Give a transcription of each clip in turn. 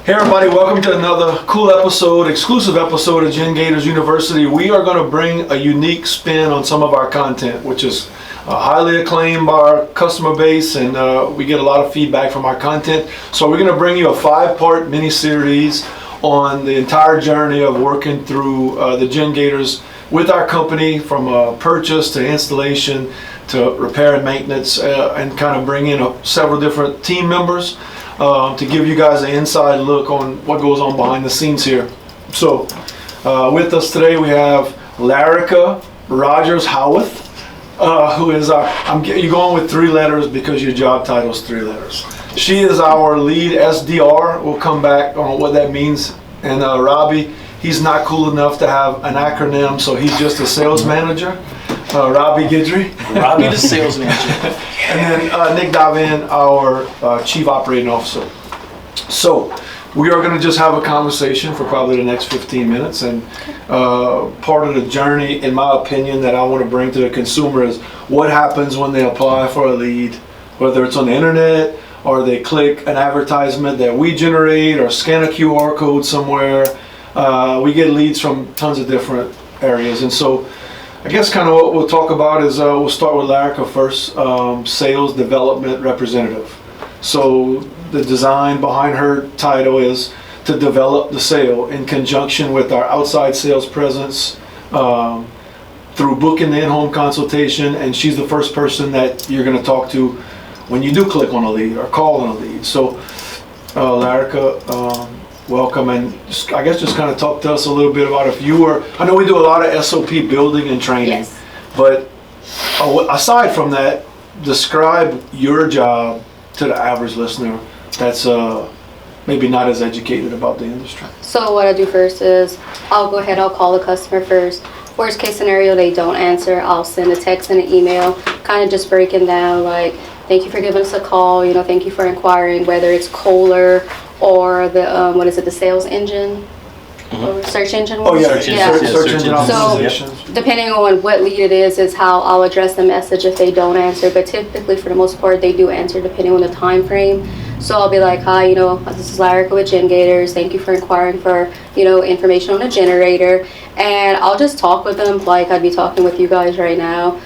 Hey everybody, welcome to another cool episode, exclusive episode of Gengatorz University. We are going to bring a unique spin on some of our content, which is highly acclaimed by our customer base, and we get a lot of feedback from our content. So we're going to bring you a 5-part mini-series on the entire journey of working through the Gengatorz with our company, from purchase to installation to repair and maintenance, and kind of bring in several different team members to give you guys an inside look on what goes on behind the scenes here. So with us today we have Larica Rogers Howarth, who is you're going with 3 letters because your job title is 3 letters. She is our lead SDR. We'll come back on what that means. And Robbie, he's not cool enough to have an acronym, so he's just a sales manager. Robbie Guidry. Robbie the sales manager. And then Nick Davin, our Chief Operating Officer. So we are going to just have a conversation for probably the next 15 minutes. And part of the journey, in my opinion, that I want to bring to the consumer is what happens when they apply for a lead, whether it's on the internet or they click an advertisement that we generate or scan a QR code somewhere. We get leads from tons of different areas. And so I guess kind of what we'll talk about is we'll start with Larica first, Sales Development Representative. So the design behind her title is to develop the sale in conjunction with our outside sales presence through booking the in-home consultation, and she's the first person that you're going to talk to when you do click on a lead or call on a lead. So Larica, welcome, and I guess just kind of talk to us a little bit about if you were, I know we do a lot of SOP building and training, yes, but aside from that, describe your job to the average listener that's maybe not as educated about the industry. So what I do first is I'll go ahead, I'll call the customer first. Worst case scenario, they don't answer, I'll send a text and an email, kind of just breaking down like, thank you for giving us a call, thank you for inquiring, whether it's Kohler or the the sales engine, or search engine. Oh yeah, Search engine optimization. So depending on what lead it is how I'll address the message if they don't answer. But typically, for the most part, they do answer depending on the time frame. So I'll be like, hi, this is Larica with Gengatorz. Thank you for inquiring for information on a generator, and I'll just talk with them like I'd be talking with you guys right now.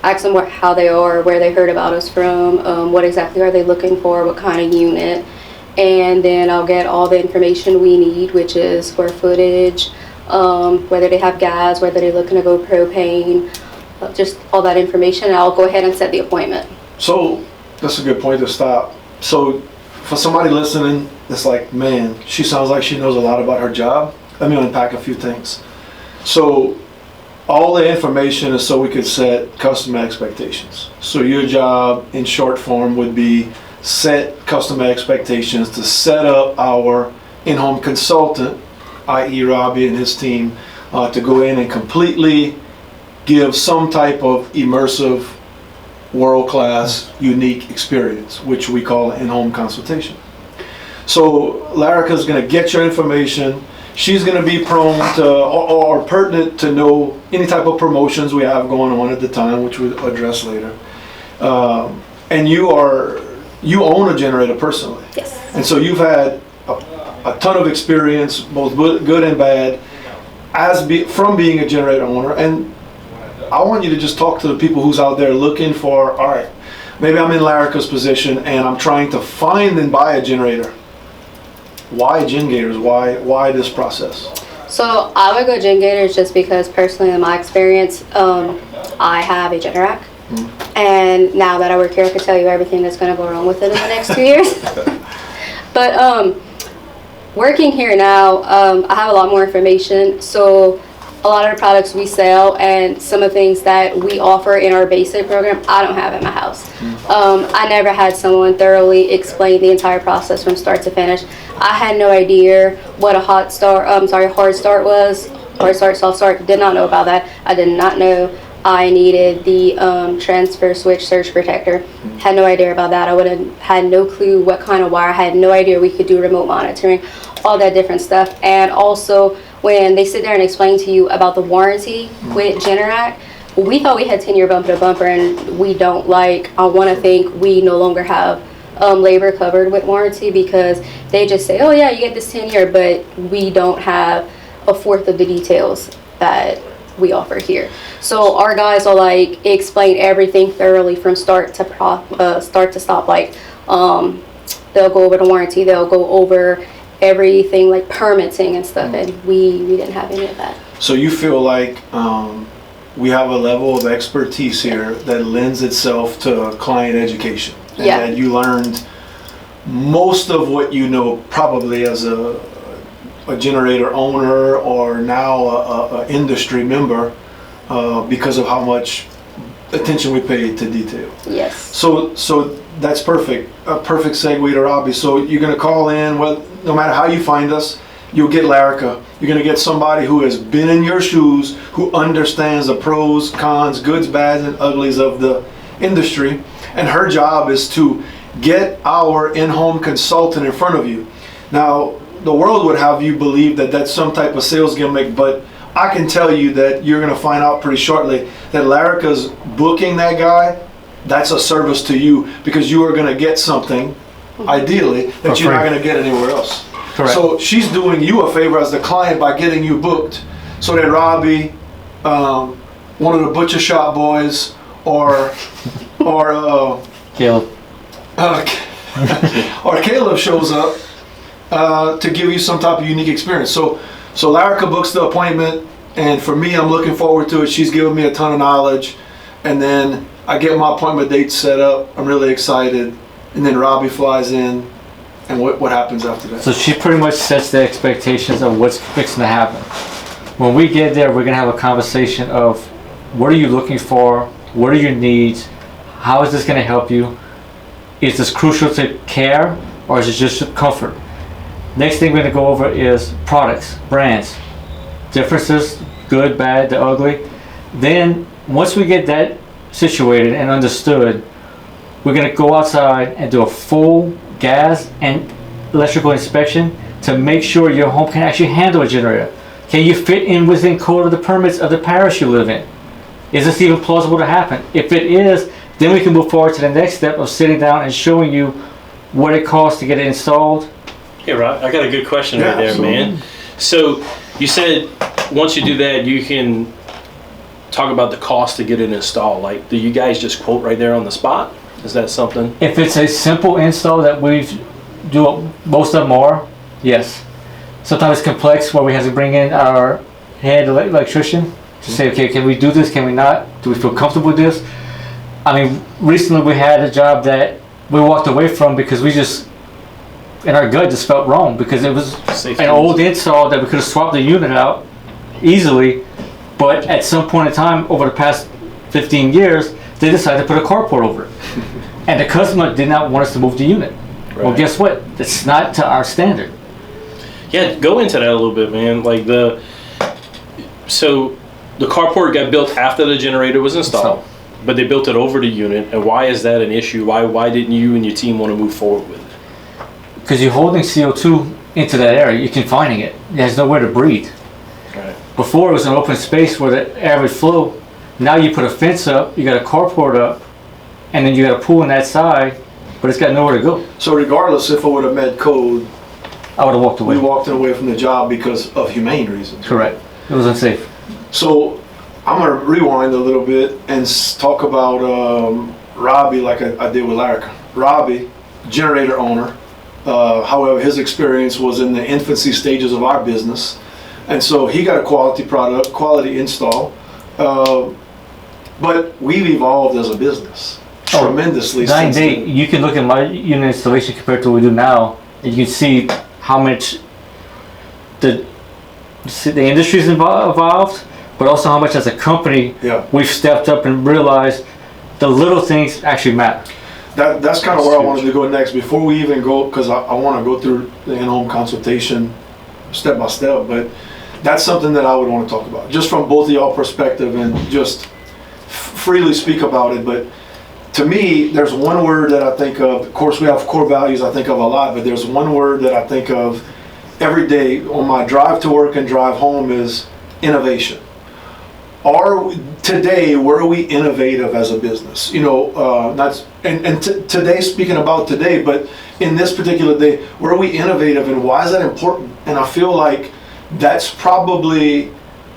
Ask them how they are, where they heard about us from, what exactly are they looking for, what kind of unit. And then I'll get all the information we need, which is square footage, whether they have gas, whether they're looking to go propane, just all that information. And I'll go ahead and set the appointment. So that's a good point to stop. So for somebody listening, it's like, man, she sounds like she knows a lot about her job. Let me unpack a few things. So all the information is so we could set customer expectations. So your job in short form would be set customer expectations to set up our in-home consultant, i.e. Robbie and his team, to go in and completely give some type of immersive, world-class, unique experience, which we call in-home consultation. So Larica is going to get your information. She's going to be prone to or pertinent to know any type of promotions we have going on at the time, which we'll address later. And you own a generator personally. Yes. And so you've had a ton of experience, both good and bad, from being a generator owner. And I want you to just talk to the people who's out there looking for, all right, maybe I'm in Larica's position and I'm trying to find and buy a generator. Why Gengatorz? Why this process? So I would go Gengatorz just because personally in my experience, I have a Generac. And now that I work here, I can tell you everything that's going to go wrong with it in the next 2 years. But working here now, I have a lot more information. So a lot of the products we sell and some of the things that we offer in our basic program, I don't have at my house. I never had someone thoroughly explain the entire process from start to finish. I had no idea what a hard start was. Hard start, soft start, did not know about that. I did not know I needed the transfer switch surge protector. Had no idea about that. I would have had no clue what kind of wire. I had no idea we could do remote monitoring, all that different stuff. And also when they sit there and explain to you about the warranty with Generac, we thought we had 10-year bumper to bumper, and we don't. I want to think we no longer have labor covered with warranty, because they just say, oh yeah, you get this 10-year, but we don't have a fourth of the details that we offer here. So our guys will like explain everything thoroughly from start to stop. Like they'll go over the warranty, they'll go over everything like permitting and stuff, and we didn't have any of that. So you feel like we have a level of expertise here that lends itself to client education, and that you learned most of what you know probably as a generator owner or now a industry member because of how much attention we pay to detail. Yes. So that's perfect. A perfect segue to Robbie. So you're going to call in, well, no matter how you find us, you'll get Larica. You're going to get somebody who has been in your shoes, who understands the pros, cons, goods, bads, and uglies of the industry. And her job is to get our in-home consultant in front of you. Now, the world would have you believe that that's some type of sales gimmick, but I can tell you that you're going to find out pretty shortly that Larica's booking that guy, that's a service to you, because you are going to get something, ideally, that you're not going to get anywhere else. Correct. So she's doing you a favor as the client by getting you booked, so that Robbie, one of the butcher shop boys, or Caleb. or Caleb shows up to give you some type of unique experience. So Larica books the appointment, and for me, I'm looking forward to it. She's giving me a ton of knowledge, and then I get my appointment date set up. I'm really excited, and then Robbie flies in, and what happens after that? So she pretty much sets the expectations of what's fixing to happen. When we get there, we're gonna have a conversation of what are you looking for, what are your needs, how is this gonna help you, is this crucial to care, or is it just comfort? Next thing we're gonna go over is products, brands, differences, good, bad, the ugly. Then once we get that situated and understood, we're gonna go outside and do a full gas and electrical inspection to make sure your home can actually handle a generator. Can you fit in within code of the permits of the parish you live in? Is this even plausible to happen? If it is, then we can move forward to the next step of sitting down and showing you what it costs to get it installed. Hey, Rob, I got a good question right there, absolutely. man. So you said once you do that, you can talk about the cost to get it installed. Like, do you guys just quote right there on the spot? Is that something? If it's a simple install that we do, most of them are, yes. Sometimes it's complex where we have to bring in our head electrician to say, okay, can we do this? Can we not? Do we feel comfortable with this? I mean, recently we had a job that we walked away from because we just, in our gut, just felt wrong, because it was an old install that we could have swapped the unit out easily, but at some point in time over the past 15 years, they decided to put a carport over it. And the customer did not want us to move the unit. Right. Well, guess what? It's not to our standard. Yeah, go into that a little bit, man. Like so the carport got built after the generator was installed, but they built it over the unit. And why is that an issue? Why didn't you and your team want to move forward with it? Because you're holding CO2 into that area, you're confining it. It has nowhere to breathe. Right. Before it was an open space where the air would flow. Now you put a fence up, you got a carport up, and then you got a pool on that side, but it's got nowhere to go. So regardless if it would have met code, I would have walked away. we walked away from the job because of humane reasons. Correct. It was unsafe. So I'm going to rewind a little bit and talk about Robbie like I did with Larica. Robbie, generator owner. However, his experience was in the infancy stages of our business. And so he got a quality product, quality install. But we've evolved as a business tremendously. Nine since day, then. you can look at my unit installation compared to what we do now, and you can see how much the industry's evolved, but also how much as a company we've stepped up and realized the little things actually matter. That's kind of where I wanted to go next. Before we even go, because I want to go through the in-home consultation step by step, but that's something that I would want to talk about, just from both of y'all perspective, and just freely speak about it. But to me, there's one word that I think of. Of course, we have core values I think of a lot, but there's one word that I think of every day on my drive to work and drive home is innovation. today, where are we innovative as a business? You know, today, speaking about today, but in this particular day, where are we innovative and why is that important? And I feel like that's probably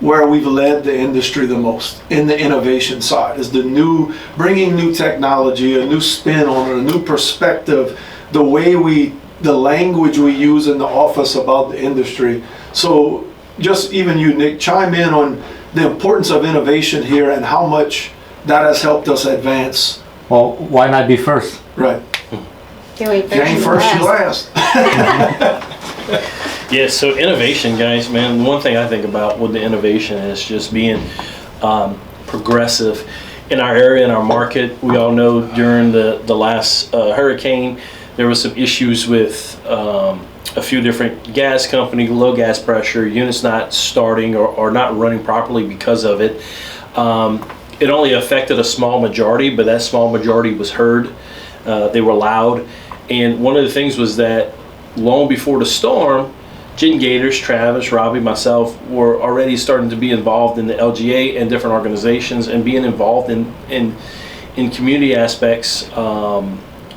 where we've led the industry the most in the innovation side, is bringing new technology, a new spin on it, a new perspective, the language we use in the office about the industry. So just even you, Nick, chime in on the importance of innovation here and how much that has helped us advance. Well, why not be first? Right. You ain't You ain't first, you last. Yeah, so innovation, guys, man, one thing I think about with the innovation is just being progressive. In our area, in our market, we all know during the last hurricane, there was some issues with a few different gas companies, low gas pressure, units not starting or not running properly because of it. It only affected a small majority, but that small majority was heard. They were loud. And one of the things was that long before the storm, Gengatorz, Travis, Robbie, myself were already starting to be involved in the LGA and different organizations and being involved in community aspects,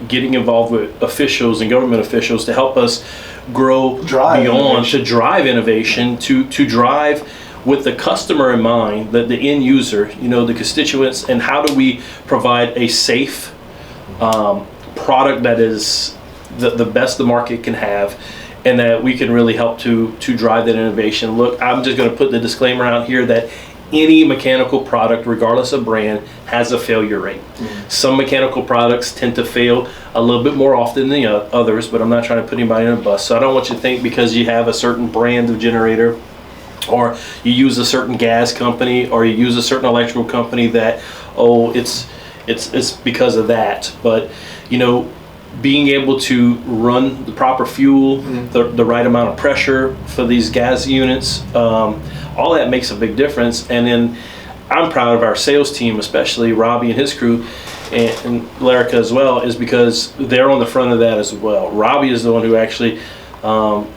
getting involved with officials and government officials to help us grow to drive innovation, to drive with the customer in mind, the end user, you know, the constituents, and how do we provide a safe product that is the best the market can have, and that we can really help to drive that innovation. Look, I'm just going to put the disclaimer out here that any mechanical product, regardless of brand, has a failure rate. Mm-hmm. Some mechanical products tend to fail a little bit more often than others, but I'm not trying to put anybody in a bus. So I don't want you to think because you have a certain brand of generator, or you use a certain gas company, or you use a certain electrical company that, oh, it's because of that. But, you know, being able to run the proper fuel, the right amount of pressure for these gas units, all that makes a big difference. And then I'm proud of our sales team, especially Robbie and his crew, and Larica as well, is because they're on the front of that as well. Robbie is the one who actually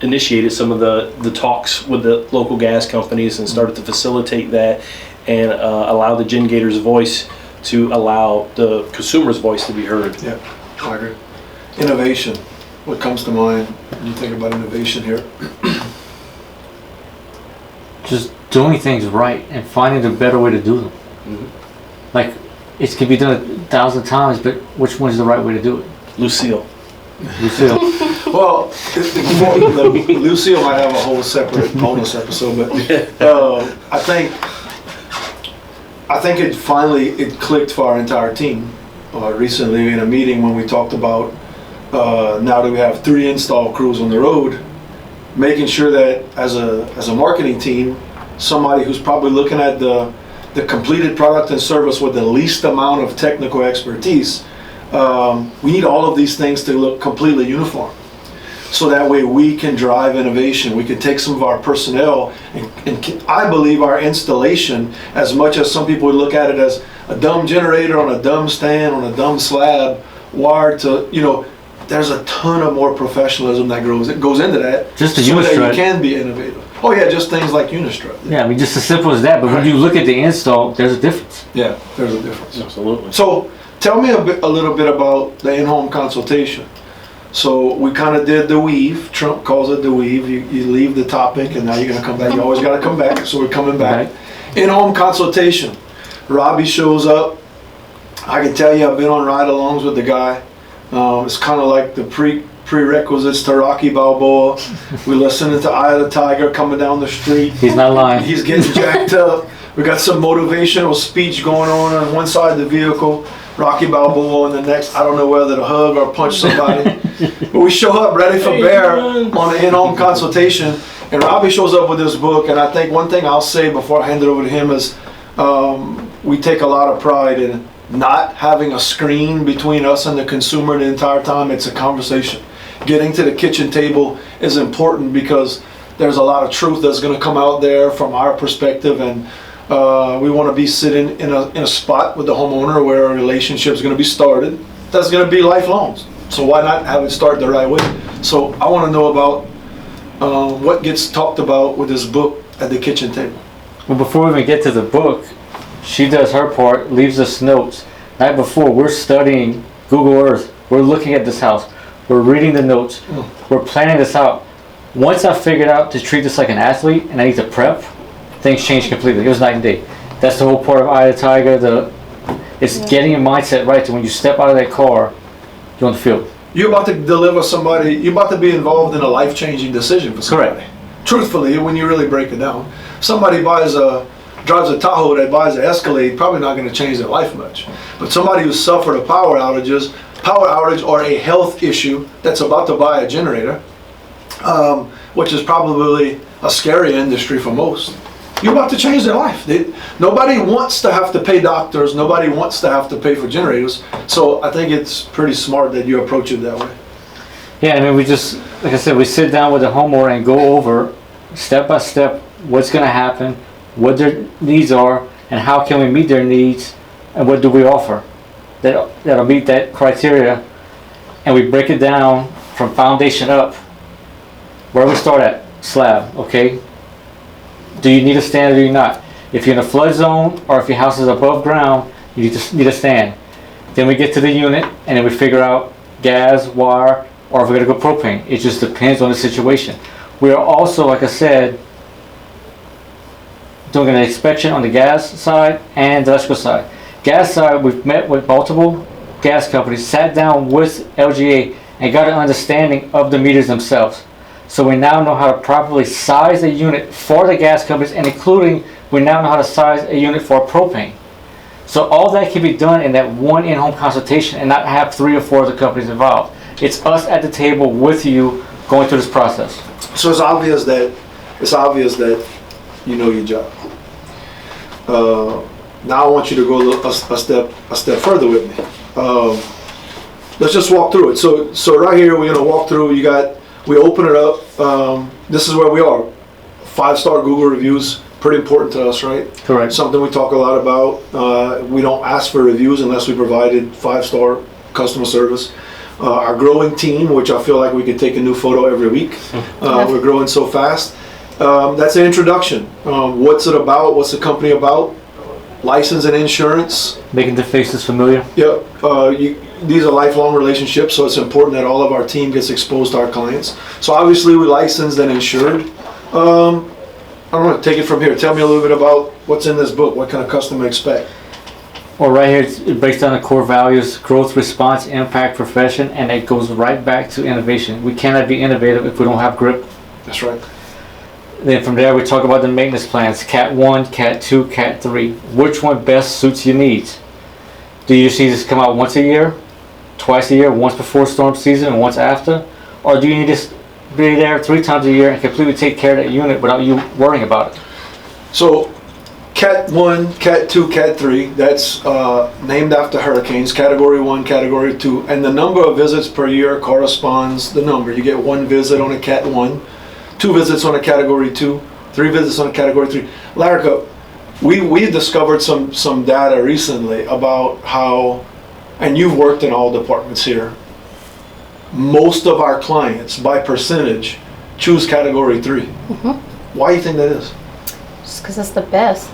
initiated some of the talks with the local gas companies and started to facilitate that and allow the Gengatorz voice to allow the consumer's voice to be heard. Yeah, I agree. Innovation. What comes to mind when you think about innovation here? Just doing things right and finding the better way to do them. Mm-hmm. Like, it can be done 1,000 times, but which one's the right way to do it? Lucille. Well, Lucille might have a whole separate bonus episode, but I think it clicked for our entire team recently in a meeting when we talked about now that we have 3 install crews on the road, making sure that as a marketing team, somebody who's probably looking at the completed product and service with the least amount of technical expertise, we need all of these things to look completely uniform. So that way we can drive innovation. We can take some of our personnel and I believe our installation, as much as some people would look at it as a dumb generator on a dumb stand, on a dumb slab, wired to, you know, there's a ton of more professionalism that goes into that. Just the so that Unistrut. you can be innovative. Oh yeah, just things like Unistrut. Yeah, I mean, just as simple as that. But when you look at the install, there's a difference. Yeah, there's a difference. Absolutely. So tell me a little bit about the in-home consultation. So we kind of did the weave. Trump calls it the weave. You leave the topic and now you're going to come back. You always got to come back. So we're coming back. Right. In-home consultation. Robbie shows up. I can tell you I've been on ride-alongs with the guy. It's kind of like the prerequisites to Rocky Balboa. We listening to Eye of the Tiger coming down the street. He's not lying. He's getting jacked up. We got some motivational speech going on one side of the vehicle. Rocky Balboa on the next. I don't know whether to hug or punch somebody. But we show up ready for bear on the in-home consultation. And Robbie shows up with this book. And I think one thing I'll say before I hand it over to him is we take a lot of pride in not having a screen between us and the consumer the entire time. It's a conversation. Getting to the kitchen table is important because there's a lot of truth that's going to come out there from our perspective, and we want to be sitting in a spot with the homeowner where a relationship is going to be started that's going to be lifelong. So why not have it start the right way? So I want to know about what gets talked about with this book at the kitchen table. Well, before we even get to the book, She does her part, leaves us notes. Night before, we're studying Google Earth. We're looking at this house. We're reading the notes. We're planning this out. Once I figured out to treat this like an athlete and I need to prep, things changed completely. It was night and day. That's the whole part of Eye of the Tiger. It's getting your mindset right to when you step out of that car, you're on the field. You're about to deliver somebody, you're about to be involved in a life-changing decision for somebody. Correct. Truthfully, when you really break it down, somebody drives a Tahoe that buys an Escalade, probably not going to change their life much. But somebody who suffered a power outage or a health issue that's about to buy a generator, which is probably a scary industry for most, you're about to change their life. Nobody wants to have to pay doctors. Nobody wants to have to pay for generators. So I think it's pretty smart that you approach it that way. Yeah, I mean, we just, like I said, we sit down with the homeowner and go over step by step what's going to happen, what their needs are, and how can we meet their needs, and what do we offer that'll meet that criteria. And we break it down from foundation up. Where we start at? Slab, okay? Do you need a stand or do you not? If you're in a flood zone or if your house is above ground, you need a stand. Then we get to the unit and then we figure out gas, wire, or if we're going to go propane. It just depends on the situation. We are also, like I said, doing an inspection on the gas side and the electrical side. Gas side, we've met with multiple gas companies, sat down with LGA and got an understanding of the meters themselves. So we now know how to properly size a unit for the gas companies, and including we now know how to size a unit for propane. So all that can be done in that one in-home consultation and not have 3 or 4 other companies involved. It's us at the table with you going through this process. So it's obvious that you know your job. Now I want you to go a step further with me. Let's just walk through it. So right here we're gonna walk through. We open it up. This is where we are. 5-star Google reviews, pretty important to us, right? Correct. Something we talk a lot about. We don't ask for reviews unless we provided 5-star customer service. Our growing team, which I feel like we could take a new photo every week. We're growing so fast. That's the introduction. What's it about? What's the company about? License and insurance. Making the faces familiar. Yep. These are lifelong relationships, so it's important that all of our team gets exposed to our clients. So obviously we licensed and insured. I don't know, take it from here. Tell me a little bit about what's in this book. What kind of customer expect? Well, right here it breaks down the core values: growth, response, impact, profession, and it goes right back to innovation. We cannot be innovative if we don't have grip. That's right. Then from there we talk about the maintenance plans: Cat 1, Cat 2, Cat 3. Which one best suits your needs? Do you see this come out once a year, twice a year, once before storm season and once after? Or do you need to be there 3 times a year and completely take care of that unit without you worrying about it? So Cat 1, Cat 2, Cat 3, that's named after hurricanes, Category 1, Category 2, and the number of visits per year corresponds the number. You get 1 visit on a Cat 1, 2 visits on a Category 2, 3 visits on a Category 3. Larika, we discovered some data recently about how, and you've worked in all departments here, most of our clients, by percentage, choose Category 3. Mm-hmm. Why do you think that is? Just because it's the best.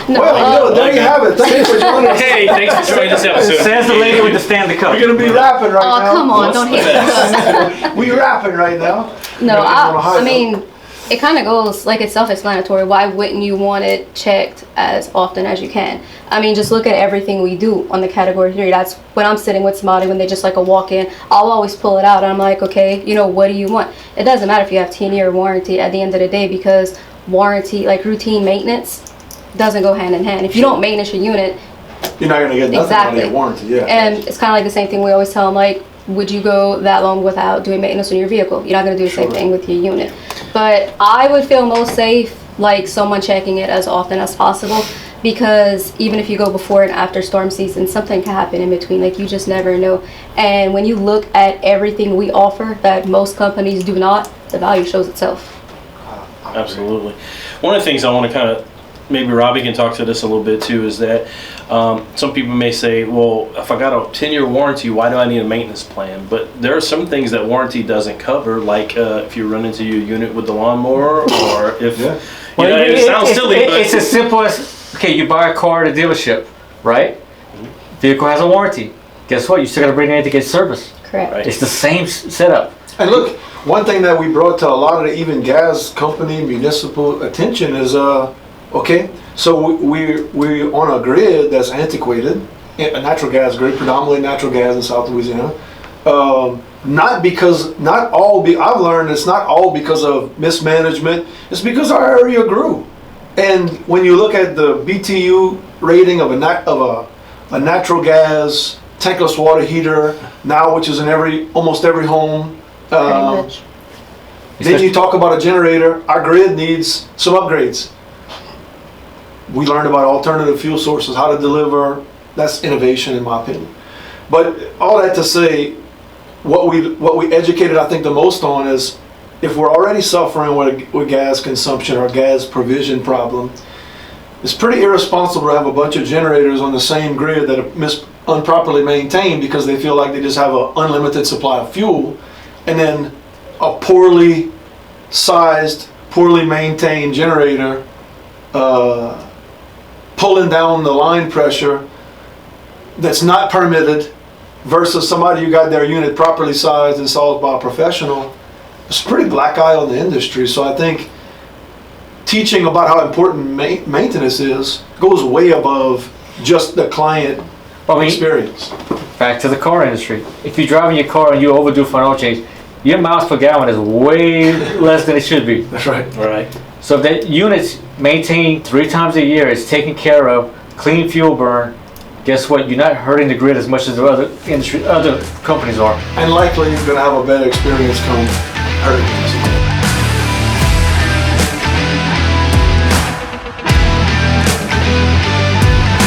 Well, there you have it. Thank you for joining us. Hey, thanks for joining this episode. Says the lady with the Stanley Cup. We're going to be rapping right now. Oh, come on, don't hate us. We rapping right now. No, I mean, it kind of goes, like, it's self-explanatory. Why wouldn't you want it checked as often as you can? I mean, just look at everything we do on the Category 3. That's when I'm sitting with somebody, when they just like a walk-in, I'll always pull it out. And I'm like, okay, what do you want? It doesn't matter if you have 10-year warranty at the end of the day, because warranty, like routine maintenance, doesn't go hand in hand. If you don't maintenance your unit, you're not going to get nothing out of your warranty. Yeah. And it's kind of like the same thing we always tell them, like, would you go that long without doing maintenance on your vehicle? You're not going to do the same thing with your unit. But I would feel most safe, like, someone checking it as often as possible, because even if you go before and after storm season, something can happen in between. Like, you just never know. And when you look at everything we offer that most companies do not, the value shows itself. Absolutely. One of the things I want to kind of, maybe Robbie can talk to this a little bit too, is that some people may say, well, if I got a 10-year warranty, why do I need a maintenance plan? But there are some things that warranty doesn't cover, like if you run into your unit with the lawnmower, or if, it sounds silly, but it's as simple as Okay, you buy a car at a dealership, right? Vehicle has a warranty. Guess what? You still gotta bring it in to get service. Correct. Right. It's the same setup. And look, one thing that we brought to a lot of the even gas company municipal attention is okay, so we're on a grid that's antiquated, a natural gas grid, predominantly natural gas in South Louisiana. I've learned it's not all because of mismanagement, it's because our area grew. And when you look at the BTU rating of a natural gas tankless water heater now, which is in almost every home, Pretty much. then you talk about a generator, our grid needs some upgrades. We learned about alternative fuel sources, how to deliver, that's innovation in my opinion. But all that to say, what we educated I think the most on is if we're already suffering with gas consumption or gas provision problem, it's pretty irresponsible to have a bunch of generators on the same grid that are improperly maintained because they feel like they just have an unlimited supply of fuel, and then a poorly sized, poorly maintained generator pulling down the line pressure that's not permitted versus somebody who got their unit properly sized and solved by a professional. It's a pretty black eye on the industry. So I think teaching about how important maintenance is goes way above just the client experience. Back to the car industry. If you're driving your car and you overdue for an oil change, your miles per gallon is way less than it should be. That's right. Right. So if that unit's maintained 3 times a year, it's taken care of, clean fuel burn, guess what? You're not hurting the grid as much as the other companies are. And likely you're going to have a better experience come hurting.